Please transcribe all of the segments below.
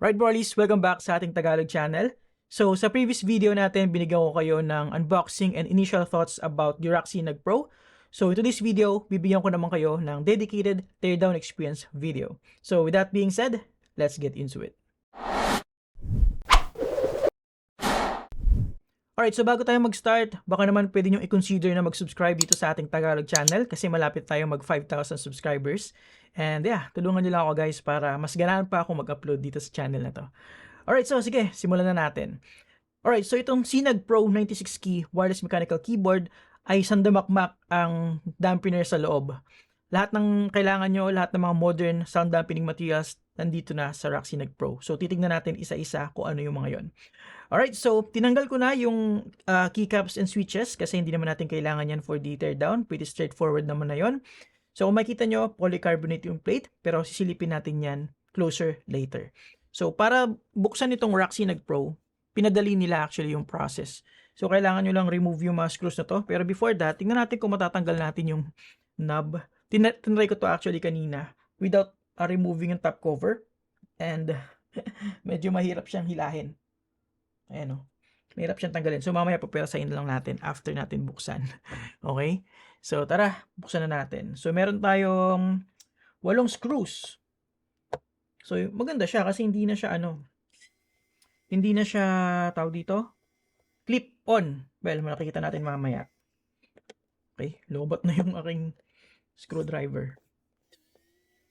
Right, Barleys, welcome back sa ating Tagalog channel. So, sa previous video natin, binigyan ko kayo ng unboxing and initial thoughts about the Roxinag Pro. So, in today's video, bibigyan ko naman kayo ng dedicated teardown experience video. So, with that being said, let's get into it. Alright, so bago tayo mag-start, baka naman pwede nyo i-consider na mag-subscribe dito sa ating Tagalog channel kasi malapit tayo mag 5,000 subscribers. And yeah, tulungan nyo lang ako guys para mas ganahan pa ako mag-upload dito sa channel na to. Alright, so sige, simulan na natin. Alright, so itong Sinag Pro 96 key wireless mechanical keyboard ay sandamakmak ang dampener sa loob. Lahat ng kailangan nyo, lahat ng mga modern sound dampening materials nandito na sa Roxinag Pro. So titignan natin isa-isa kung ano yung mga yon. Alright, so tinanggal ko na yung keycaps and switches kasi hindi naman natin kailangan yan for the teardown. Pretty straightforward naman na yon. So kung makita nyo, polycarbonate yung plate pero sisilipin natin yan closer later. So para buksan itong Roxinag Pro, pinadali nila actually yung process. So kailangan nyo lang remove yung mga screws na to. Pero before that, tingnan natin kung matatanggal natin yung knob. Tinry ko to actually kanina without removing yung top cover. And medyo mahirap siyang hilahin. Ayan o. Mahirap siyang tanggalin. So, mamaya paperasahin na lang natin after natin buksan. Okay? So, tara. Buksan na natin. So, meron tayong 8 screws. So, maganda siya kasi hindi na siya hindi na siya tawag dito clip on. Well, makikita natin mamaya. Okay? Lobot na yung aking screwdriver.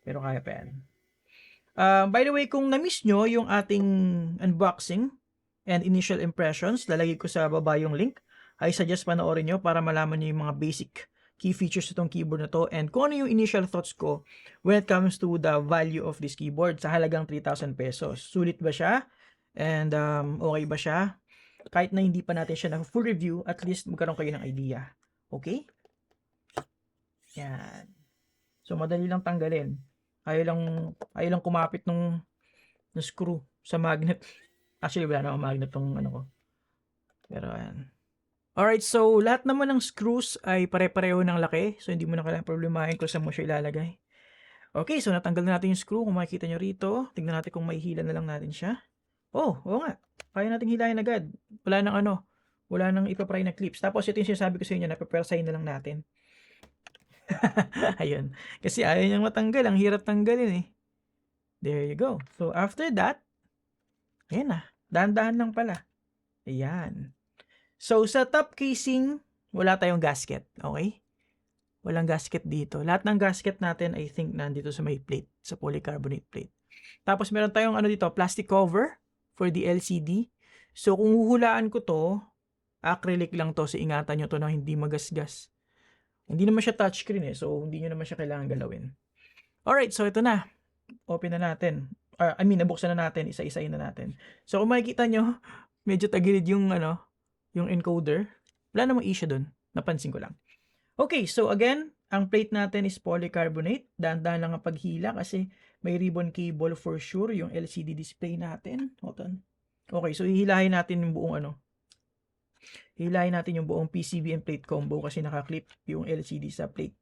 Pero kaya pa yan. By the way, kung na-miss nyo yung ating unboxing and initial impressions, lalagay ko sa baba yung link. I suggest panoorin nyo para malaman nyo yung mga basic key features itong keyboard na to and kung ano yung initial thoughts ko when it comes to the value of this keyboard sa halagang 3,000 pesos. Sulit ba siya? And okay ba siya? Kahit na hindi pa natin siya na full review, at least magkaroon kayo ng idea. Okay? Yan. So, madali lang tanggalin. Ayaw lang kumapit ng screw sa magnet. Actually, wala na magnet tong ko. Pero, ayan. Alright, so, lahat naman ng screws ay pare-pareho ng laki. So, hindi mo na kailangan problemahin kung saan mo siya ilalagay. Okay, so, natanggal na natin yung screw. Kung makikita nyo rito, tignan natin kung may hila na lang natin siya. Oh, oo nga. Kaya natin hilahin agad. Wala nang ipapry na clips. Tapos, ito yung sinasabi ko sa inyo, napapersahin na lang natin. Ayun. Kasi ayaw niyang matanggal. Ang hirap tanggalin eh. There you go. So, after that, ayan na. Dahan-dahan lang pala. Ayan. So, sa top casing, wala tayong gasket. Okay? Walang gasket dito. Lahat ng gasket natin, I think, nandito sa may plate. Sa polycarbonate plate. Tapos, meron tayong dito, plastic cover for the LCD. So, kung huhulaan ko to, acrylic lang to. So, ingatan nyo to na hindi magasgas. Hindi naman siya touchscreen eh. So, hindi nyo naman siya kailangan galawin. Alright, so ito na. Open na natin. Nabuksan na natin. Isa-isayin na natin. So, kung makikita nyo, medyo tagilid yung, yung encoder. Wala namang issue dun. Napansin ko lang. Okay, so again, ang plate natin is polycarbonate. Dahan-dahan lang ang paghila kasi may ribbon cable for sure yung LCD display natin. Hold on. Okay, so hihilahin natin yung buong hilahin natin yung buong PCB and plate combo kasi nakaklip yung LCD sa plate.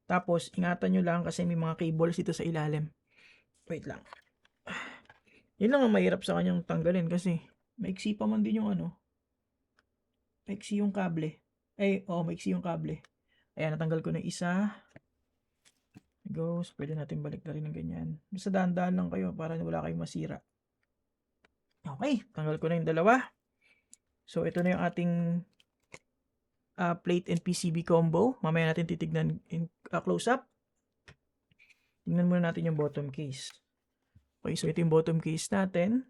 Tapos, ingatan nyo lang kasi may mga cables dito sa ilalim. Wait lang. Yun lang ang mahirap sa kanyang tanggalin kasi maiksi pa man din yung maiksi yung kable. Maiksi yung kable. Ayan, natanggal ko na isa. Goes. Pwede natin balik na rin ng ganyan. Basta dahan-dahan lang kayo para wala kayong masira. Okay, tanggal ko na yung dalawa. So, ito na yung ating plate and PCB combo. Mamaya natin titignan in close-up. Tingnan muna natin yung bottom case. Okay, so ito yung bottom case natin.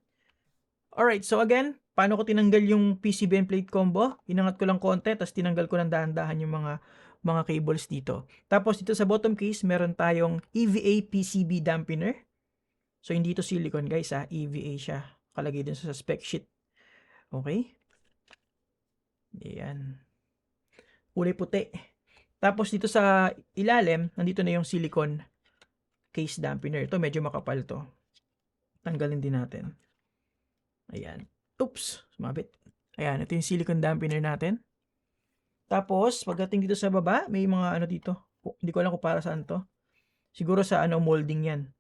Alright, so again, paano ko tinanggal yung PCB and plate combo? Inangat ko lang konti, tapos tinanggal ko ng dahan-dahan yung mga cables dito. Tapos dito sa bottom case, meron tayong EVA PCB dampener. So, hindi ito silicone guys ha. EVA siya. Kalagay din sa spec sheet. Okay. Ayan. Kulay puti. Tapos dito sa ilalim, nandito na yung silicone case dampener. Ito medyo makapal to. Tanggalin din natin. Ayan. Oops. Sumabit. Ayan. Ito yung silicone dampener natin. Tapos, pagdating dito sa baba, may mga dito. Hindi ko alam kung para saan to. Siguro sa molding yan.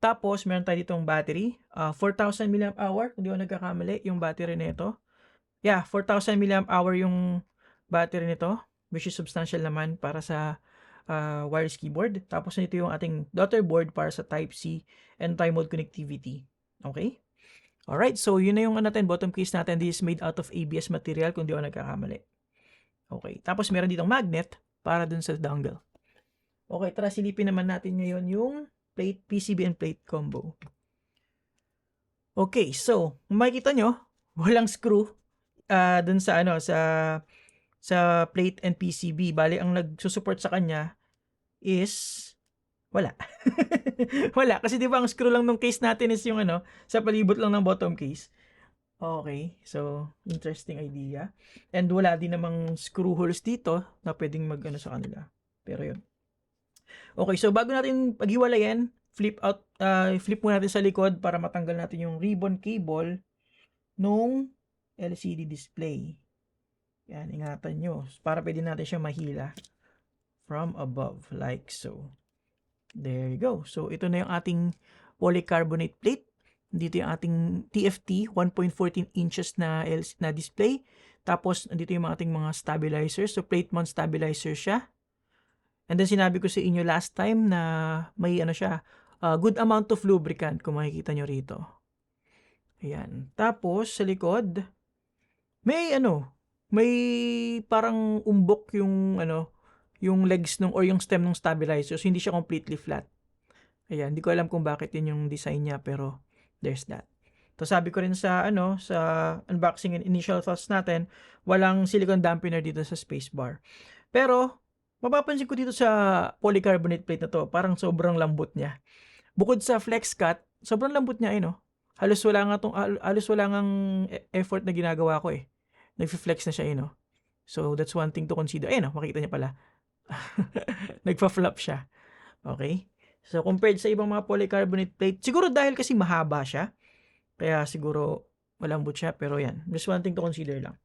Tapos, meron tayo ditong battery. 4,000 mAh, kung di ako nagkakamali, yung battery nito. Yeah, 4,000 mAh yung battery nito, which is substantial naman para sa wireless keyboard. Tapos, nito yung ating daughter board para sa Type-C and Time-Mode connectivity. Okay? Alright, so yun na yung natin, bottom case natin. This is made out of ABS material, kung di ako nagkakamali. Okay, tapos meron ditong magnet para dun sa dongle. Okay, tara silipin naman natin ngayon yung plate, PCB and plate combo. Okay, so makikita nyo, walang screw dun sa sa plate and PCB. Bali, ang nagsusupport sa kanya is wala. Wala, kasi di ba ang screw lang ng case natin is yung sa palibot lang ng bottom case. Okay, so interesting idea. And wala din namang screw holes dito na pwedeng sa kanila. Pero yun. Okay, so bago natin paghiwalayin, flip muna natin sa likod para matanggal natin yung ribbon cable nung LCD display. Yan, ingatan nyo. Para pwede natin siya mahila from above, like so. There you go. So, ito na yung ating polycarbonate plate. Dito yung ating TFT 1.14 inches na display. Tapos, dito yung ating mga stabilizers. So, plate mount stabilizer siya. And then, sinabi ko sa inyo last time na may siya, good amount of lubricant kung makikita nyo rito. Ayan. Tapos, sa likod, may may parang umbok yung yung legs or yung stem ng stabilizer. So, hindi siya completely flat. Ayan, hindi ko alam kung bakit yun yung design niya, pero there's that. So, sabi ko rin sa sa unboxing and initial thoughts natin, walang silicone dampener dito sa spacebar. Pero mapapansin ko dito sa polycarbonate plate na to, parang sobrang lambot niya. Bukod sa flex cut, sobrang lambot niya halos wala ngang effort na ginagawa ko Nagfi-flex na siya So that's one thing to consider. Makikita niya pala. Nagfa-flop siya. Okay? So compared sa ibang mga polycarbonate plate, siguro dahil kasi mahaba siya, kaya siguro malambot siya, pero yan. Just one thing to consider lang.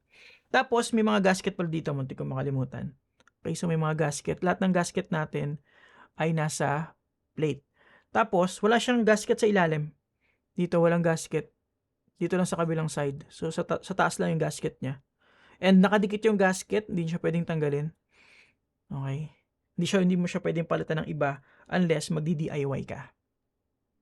Tapos may mga gasket pala dito, muntik ko makalimutan. Okay, so may mga gasket. Lahat ng gasket natin ay nasa plate. Tapos wala siyang gasket sa ilalim. Dito walang gasket. Dito lang sa kabilang side. So sa taas lang yung gasket niya. And nakadikit yung gasket, hindi siya pwedeng tanggalin. Okay? Hindi mo siya pwedeng palitan ng iba unless magdi-DIY ka.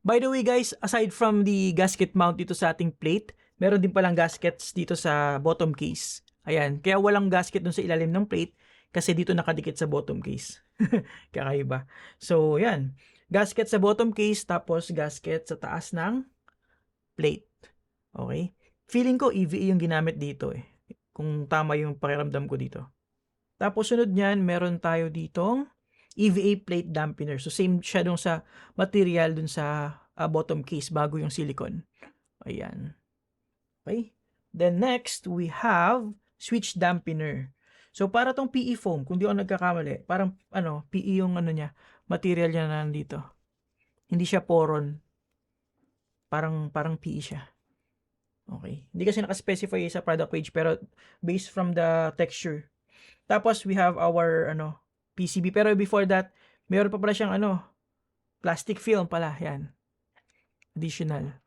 By the way guys, aside from the gasket mount dito sa ating plate, meron din palang gaskets dito sa bottom case. Ayan, kaya walang gasket dun sa ilalim ng plate kasi dito nakadikit sa bottom case. Kakaiba. So, yan. Gasket sa bottom case tapos gasket sa taas ng plate. Okay? Feeling ko EVA yung ginamit dito kung tama yung pakiramdam ko dito. Tapos sunod niyan, meron tayo ditong EVA plate dampener. So same siya dun sa material dun sa bottom case bago yung silicone. Ayan. Okay? Then next, we have switch dampener. So para tong PE foam, kung di ako nagkakamali, parang PE yung niya, material niya na nandito. Hindi siya poron. Parang PE siya. Okay. Hindi kasi naka-specify sa product page pero based from the texture. Tapos we have our PCB, pero before that, meron pa pala siyang plastic film pala, yan. Additional.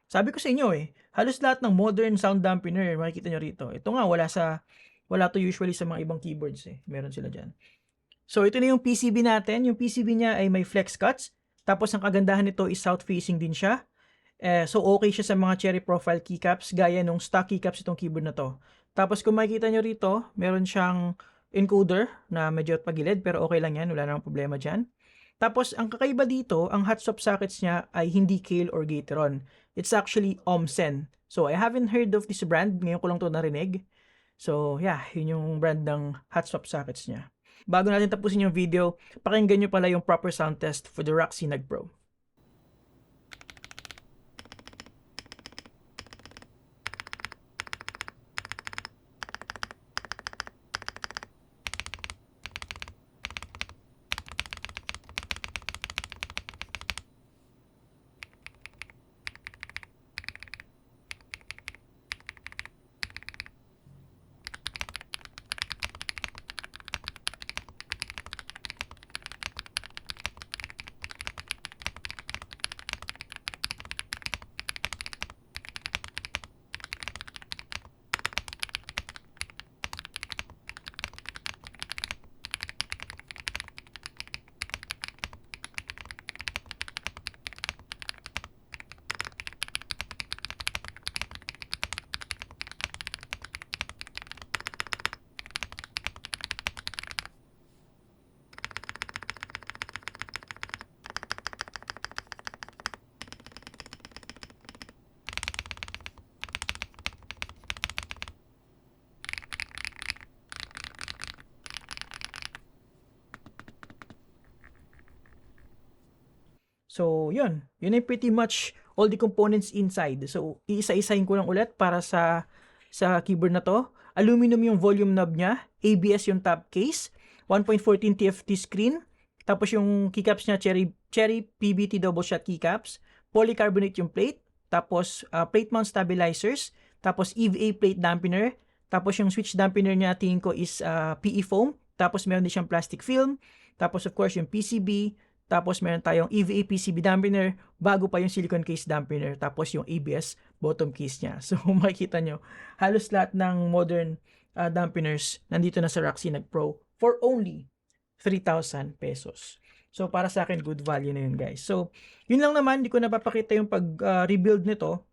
Sabi ko sa inyo halos lahat ng modern sound dampener makikita nyo rito. Ito nga wala to usually sa mga ibang keyboards Meron sila diyan. So ito na yung PCB natin. Yung PCB niya ay may flex cuts. Tapos ang kagandahan nito is south facing din siya. So okay siya sa mga cherry profile keycaps gaya nung stock keycaps itong keyboard na to. Tapos kung makikita nyo rito, meron siyang encoder na medyo pagilid pero okay lang yan, wala namang problema dyan. Tapos ang kakaiba dito, ang hot swap sockets niya ay hindi Kailh or Gateron. It's actually Omsen. So I haven't heard of this brand, ngayon ko lang to narinig. So yeah, yun yung brand ng hot swap sockets niya. Bago natin tapusin yung video, pakinggan nyo pala yung proper sound test for the Rock Sinag Pro. So, yun ay pretty much all the components inside. So, iisa-isahin ko lang ulit para sa keyboard na to. Aluminum yung volume knob niya, ABS yung top case, 1.14 TFT screen, tapos yung keycaps niya cherry PBT double shot keycaps, polycarbonate yung plate, tapos plate mount stabilizers, tapos EVA plate dampener, tapos yung switch dampener niya tingin ko is PE foam, tapos meron din siyang plastic film, tapos of course yung PCB, tapos meron tayong EVA PCB dampener, bago pa yung silicone case dampener, tapos yung ABS bottom case niya. So makikita nyo, halos lahat ng modern dampeners nandito na sa Roxinag Pro for only 3,000 pesos. So para sa akin, good value na yun guys. So yun lang naman, hindi ko napapakita yung pag-rebuild nito.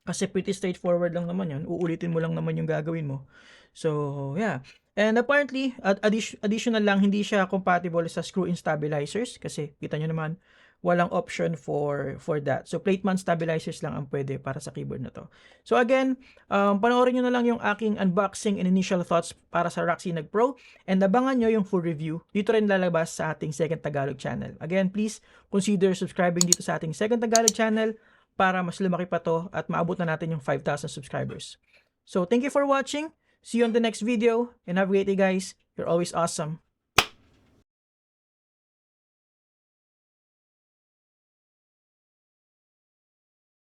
Kasi pretty straightforward lang naman yun. Uulitin mo lang naman yung gagawin mo. So, yeah. And apparently, additional lang, hindi siya compatible sa screw-in stabilizers. Kasi, kita nyo naman, walang option for that. So, plate mount stabilizers lang ang pwede para sa keyboard na to. So, again, panoorin nyo na lang yung aking unboxing and initial thoughts para sa Roxinag Pro. And abangan nyo yung full review. Dito rin lalabas sa ating Second Tagalog channel. Again, please consider subscribing dito sa ating Second Tagalog channel para mas lumaki pa to at maabot na natin yung 5,000 subscribers. So, thank you for watching. See you on the next video and have a great day guys. You're always awesome.